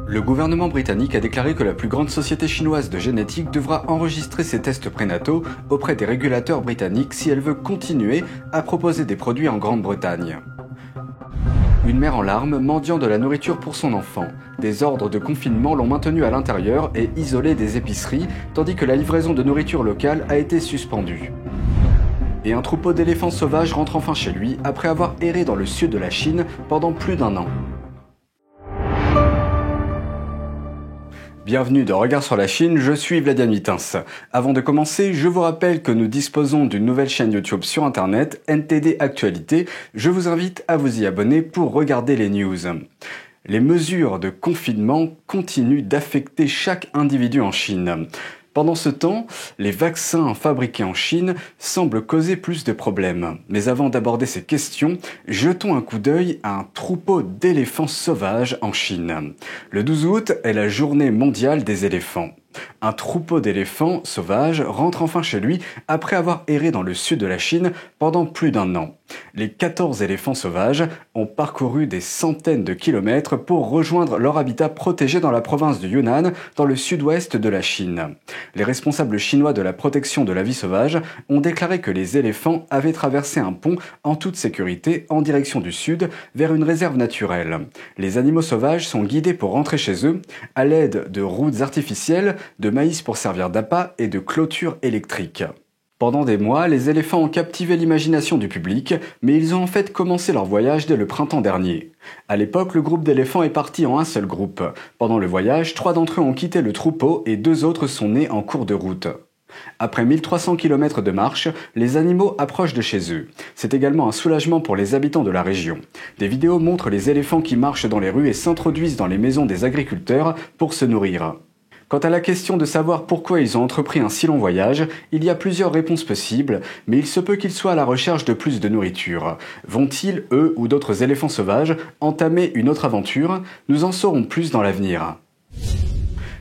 Le gouvernement britannique a déclaré que la plus grande société chinoise de génétique devra enregistrer ses tests prénataux auprès des régulateurs britanniques si elle veut continuer à proposer des produits en Grande-Bretagne. Une mère en larmes mendiant de la nourriture pour son enfant. Des ordres de confinement l'ont maintenu à l'intérieur et isolé des épiceries, tandis que la livraison de nourriture locale a été suspendue. Et un troupeau d'éléphants sauvages rentre enfin chez lui après avoir erré dans le sud de la Chine pendant plus d'1 an. Bienvenue dans Regard sur la Chine, je suis Vladian Mitins. Avant de commencer, je vous rappelle que nous disposons d'une nouvelle chaîne YouTube sur internet, NTD Actualité. Je vous invite à vous y abonner pour regarder les news. Les mesures de confinement continuent d'affecter chaque individu en Chine. Pendant ce temps, les vaccins fabriqués en Chine semblent causer plus de problèmes. Mais avant d'aborder ces questions, jetons un coup d'œil à un troupeau d'éléphants sauvages en Chine. Le 12 août est la journée mondiale des éléphants. Un troupeau d'éléphants sauvages rentre enfin chez lui après avoir erré dans le sud de la Chine pendant plus d'1 an. Les 14 éléphants sauvages ont parcouru des centaines de kilomètres pour rejoindre leur habitat protégé dans la province de Yunnan, dans le sud-ouest de la Chine. Les responsables chinois de la protection de la vie sauvage ont déclaré que les éléphants avaient traversé un pont en toute sécurité en direction du sud vers une réserve naturelle. Les animaux sauvages sont guidés pour rentrer chez eux à l'aide de routes artificielles, de maïs pour servir d'appât et de clôtures électriques. Pendant des mois, les éléphants ont captivé l'imagination du public, mais ils ont en fait commencé leur voyage dès le printemps dernier. À l'époque, le groupe d'éléphants est parti en un seul groupe. Pendant le voyage, 3 d'entre eux ont quitté le troupeau et 2 autres sont nés en cours de route. Après 1300 km de marche, les animaux approchent de chez eux. C'est également un soulagement pour les habitants de la région. Des vidéos montrent les éléphants qui marchent dans les rues et s'introduisent dans les maisons des agriculteurs pour se nourrir. Quant à la question de savoir pourquoi ils ont entrepris un si long voyage, il y a plusieurs réponses possibles, mais il se peut qu'ils soient à la recherche de plus de nourriture. Vont-ils, eux ou d'autres éléphants sauvages, entamer une autre aventure? Nous en saurons plus dans l'avenir.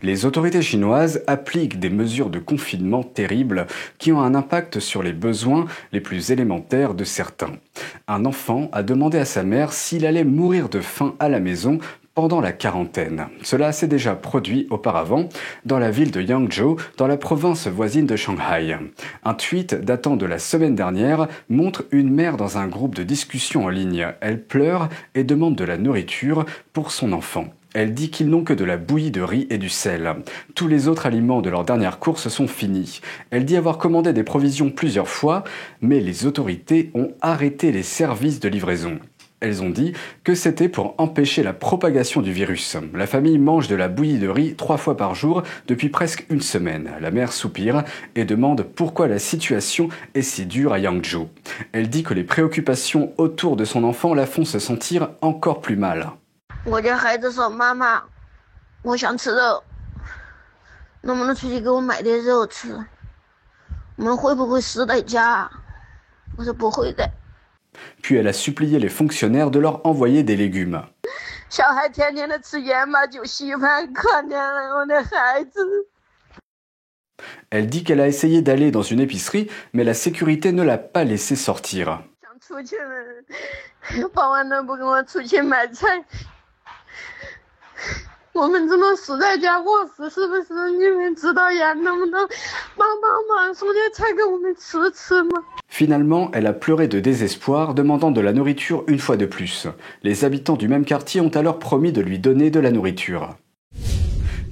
Les autorités chinoises appliquent des mesures de confinement terribles qui ont un impact sur les besoins les plus élémentaires de certains. Un enfant a demandé à sa mère s'il allait mourir de faim à la maison pendant la quarantaine. Cela s'est déjà produit auparavant dans la ville de Yangzhou, dans la province voisine de Shanghai. Un tweet datant de la semaine dernière montre une mère dans un groupe de discussion en ligne. Elle pleure et demande de la nourriture pour son enfant. Elle dit qu'ils n'ont que de la bouillie de riz et du sel. Tous les autres aliments de leur dernière course sont finis. Elle dit avoir commandé des provisions plusieurs fois, mais les autorités ont arrêté les services de livraison. Elles ont dit que c'était pour empêcher la propagation du virus. La famille mange de la bouillie de riz 3 fois par jour depuis presque 1 semaine. La mère soupire et demande pourquoi la situation est si dure à Yangzhou. Elle dit que les préoccupations autour de son enfant la font se sentir encore plus mal. 我家孩子说：“妈妈，我想吃肉，能不能出去给我买点肉吃？我们会不会死在家？”我说：“不会的。” Puis elle a supplié les fonctionnaires de leur envoyer des légumes. 小孩天天的吃盐嘛，就稀饭，可怜了我的孩子。 Elle dit qu'elle a essayé d'aller dans une épicerie, mais la sécurité ne l'a pas laissée sortir. 想出去了，保安都不跟我出去买菜。我们只能死在家饿死，是不是？你们知道呀？能不能帮忙送点菜给我们吃吗？ Finalement, elle a pleuré de désespoir, demandant de la nourriture une fois de plus. Les habitants du même quartier ont alors promis de lui donner de la nourriture.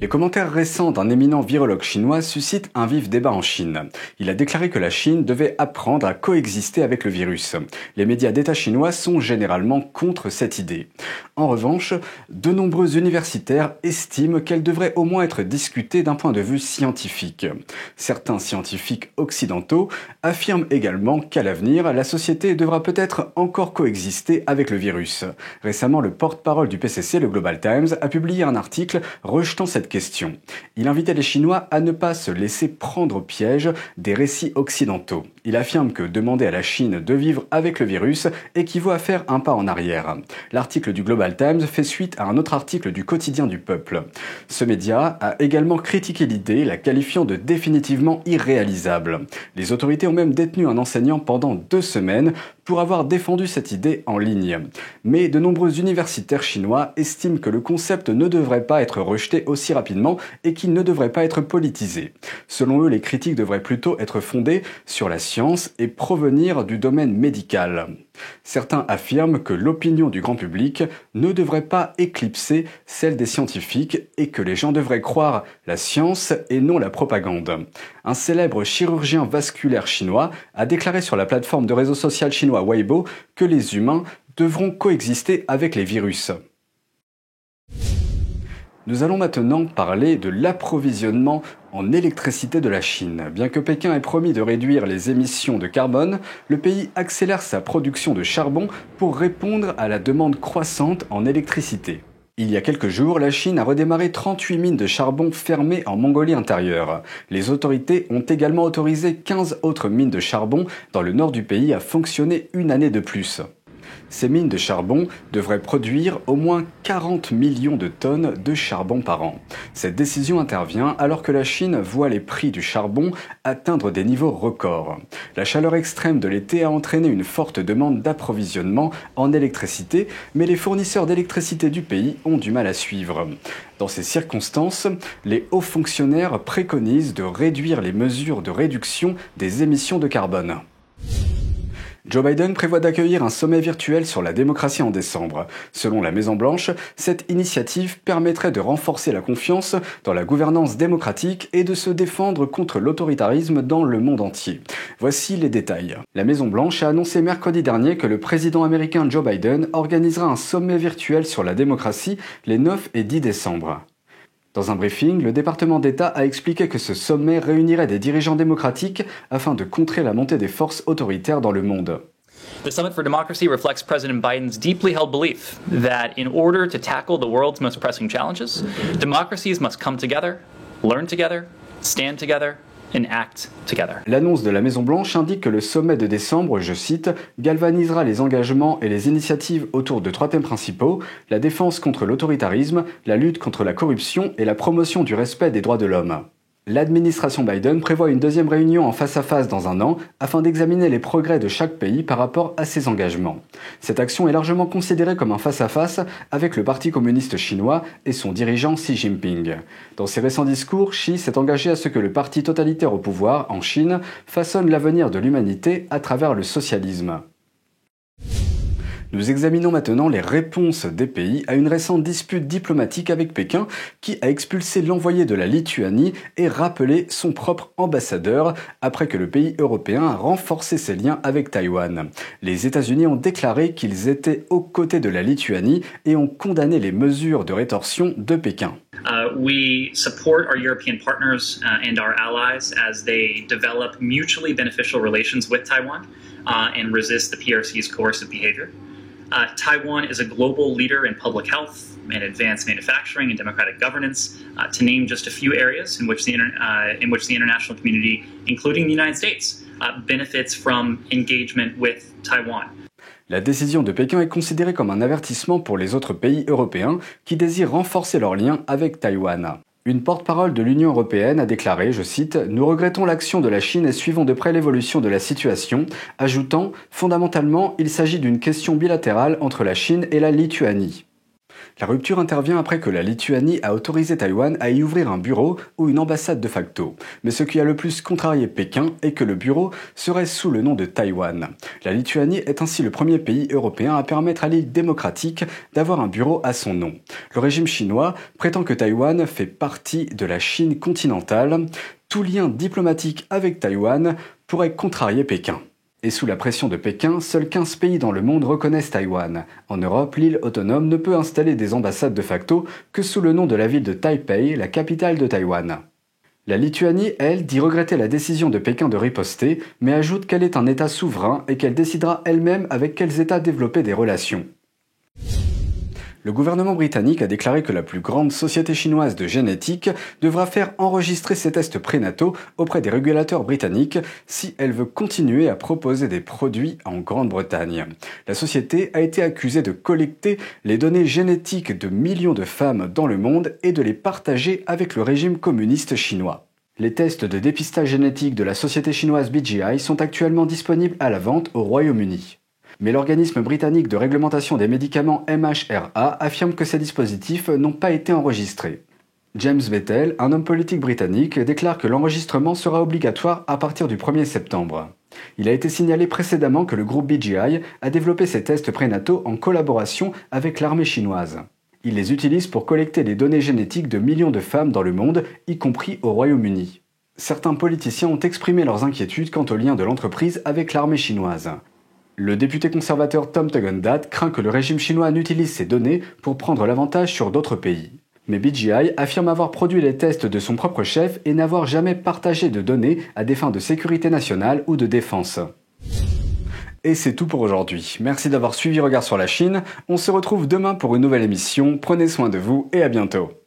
Les commentaires récents d'un éminent virologue chinois suscitent un vif débat en Chine. Il a déclaré que la Chine devait apprendre à coexister avec le virus. Les médias d'État chinois sont généralement contre cette idée. En revanche, de nombreux universitaires estiment qu'elle devrait au moins être discutée d'un point de vue scientifique. Certains scientifiques occidentaux affirment également qu'à l'avenir, la société devra peut-être encore coexister avec le virus. Récemment, le porte-parole du PCC, le Global Times, a publié un article rejetant cette question. Il invitait les Chinois à ne pas se laisser prendre au piège des récits occidentaux. Il affirme que demander à la Chine de vivre avec le virus équivaut à faire un pas en arrière. L'article du Global Times fait suite à un autre article du quotidien du Peuple. Ce média a également critiqué l'idée, la qualifiant de définitivement irréalisable. Les autorités ont même détenu un enseignant pendant 2 semaines pour avoir défendu cette idée en ligne. Mais de nombreux universitaires chinois estiment que le concept ne devrait pas être rejeté aussi rapidement et qu'il ne devrait pas être politisé. Selon eux, les critiques devraient plutôt être fondées sur la science et provenir du domaine médical. Certains affirment que l'opinion du grand public ne devrait pas éclipser celle des scientifiques et que les gens devraient croire la science et non la propagande. Un célèbre chirurgien vasculaire chinois a déclaré sur la plateforme de réseau social chinois Weibo que les humains devront coexister avec les virus. Nous allons maintenant parler de l'approvisionnement en électricité de la Chine. Bien que Pékin ait promis de réduire les émissions de carbone, le pays accélère sa production de charbon pour répondre à la demande croissante en électricité. Il y a quelques jours, la Chine a redémarré 38 mines de charbon fermées en Mongolie intérieure. Les autorités ont également autorisé 15 autres mines de charbon dans le nord du pays à fonctionner une année de plus. Ces mines de charbon devraient produire au moins 40 millions de tonnes de charbon par an. Cette décision intervient alors que la Chine voit les prix du charbon atteindre des niveaux records. La chaleur extrême de l'été a entraîné une forte demande d'approvisionnement en électricité, mais les fournisseurs d'électricité du pays ont du mal à suivre. Dans ces circonstances, les hauts fonctionnaires préconisent de réduire les mesures de réduction des émissions de carbone. Joe Biden prévoit d'accueillir un sommet virtuel sur la démocratie en décembre. Selon la Maison-Blanche, cette initiative permettrait de renforcer la confiance dans la gouvernance démocratique et de se défendre contre l'autoritarisme dans le monde entier. Voici les détails. La Maison-Blanche a annoncé mercredi dernier que le président américain Joe Biden organisera un sommet virtuel sur la démocratie les 9 et 10 décembre. Dans un briefing, le département d'État a expliqué que ce sommet réunirait des dirigeants démocratiques afin de contrer la montée des forces autoritaires dans le monde. The Summit for Democracy reflects President Biden's deeply held belief that in order to tackle the world's most pressing challenges, democracies must come together, learn together, stand together, and act together. L'annonce de la Maison-Blanche indique que le sommet de décembre, je cite, galvanisera les engagements et les initiatives autour de 3 thèmes principaux, la défense contre l'autoritarisme, la lutte contre la corruption et la promotion du respect des droits de l'homme. L'administration Biden prévoit une deuxième réunion en face-à-face dans un an afin d'examiner les progrès de chaque pays par rapport à ses engagements. Cette action est largement considérée comme un face-à-face avec le Parti communiste chinois et son dirigeant Xi Jinping. Dans ses récents discours, Xi s'est engagé à ce que le parti totalitaire au pouvoir, en Chine, façonne l'avenir de l'humanité à travers le socialisme. Nous examinons maintenant les réponses des pays à une récente dispute diplomatique avec Pékin qui a expulsé l'envoyé de la Lituanie et rappelé son propre ambassadeur après que le pays européen a renforcé ses liens avec Taïwan. Les États-Unis ont déclaré qu'ils étaient aux côtés de la Lituanie et ont condamné les mesures de rétorsion de Pékin. We support our European partners and our allies as they develop mutually beneficial relations with Taiwan and resist the PRC's coercive behavior. Taiwan is a global leader in public health and advanced manufacturing and democratic governance, to name just a few areas in which the international community, including the United States, benefits from engagement with Taiwan. La décision de Pékin est considérée comme un avertissement pour les autres pays européens qui désirent renforcer leurs liens avec Taïwan. Une porte-parole de l'Union européenne a déclaré, je cite, « Nous regrettons l'action de la Chine et suivons de près l'évolution de la situation », ajoutant « Fondamentalement, il s'agit d'une question bilatérale entre la Chine et la Lituanie ». La rupture intervient après que la Lituanie a autorisé Taïwan à y ouvrir un bureau ou une ambassade de facto. Mais ce qui a le plus contrarié Pékin est que le bureau serait sous le nom de Taïwan. La Lituanie est ainsi le premier pays européen à permettre à l'île démocratique d'avoir un bureau à son nom. Le régime chinois prétend que Taïwan fait partie de la Chine continentale. Tout lien diplomatique avec Taïwan pourrait contrarier Pékin. Et sous la pression de Pékin, seuls 15 pays dans le monde reconnaissent Taïwan. En Europe, l'île autonome ne peut installer des ambassades de facto que sous le nom de la ville de Taipei, la capitale de Taïwan. La Lituanie, elle, dit regretter la décision de Pékin de riposter, mais ajoute qu'elle est un État souverain et qu'elle décidera elle-même avec quels États développer des relations. Le gouvernement britannique a déclaré que la plus grande société chinoise de génétique devra faire enregistrer ses tests prénataux auprès des régulateurs britanniques si elle veut continuer à proposer des produits en Grande-Bretagne. La société a été accusée de collecter les données génétiques de millions de femmes dans le monde et de les partager avec le régime communiste chinois. Les tests de dépistage génétique de la société chinoise BGI sont actuellement disponibles à la vente au Royaume-Uni. Mais l'organisme britannique de réglementation des médicaments MHRA affirme que ces dispositifs n'ont pas été enregistrés. James Vettel, un homme politique britannique, déclare que l'enregistrement sera obligatoire à partir du 1er septembre. Il a été signalé précédemment que le groupe BGI a développé ces tests prénataux en collaboration avec l'armée chinoise. Il les utilise pour collecter les données génétiques de millions de femmes dans le monde, y compris au Royaume-Uni. Certains politiciens ont exprimé leurs inquiétudes quant au lien de l'entreprise avec l'armée chinoise. Le député conservateur Tom Tugendhat craint que le régime chinois n'utilise ces données pour prendre l'avantage sur d'autres pays. Mais BGI affirme avoir produit les tests de son propre chef et n'avoir jamais partagé de données à des fins de sécurité nationale ou de défense. Et c'est tout pour aujourd'hui. Merci d'avoir suivi Regard sur la Chine. On se retrouve demain pour une nouvelle émission. Prenez soin de vous et à bientôt.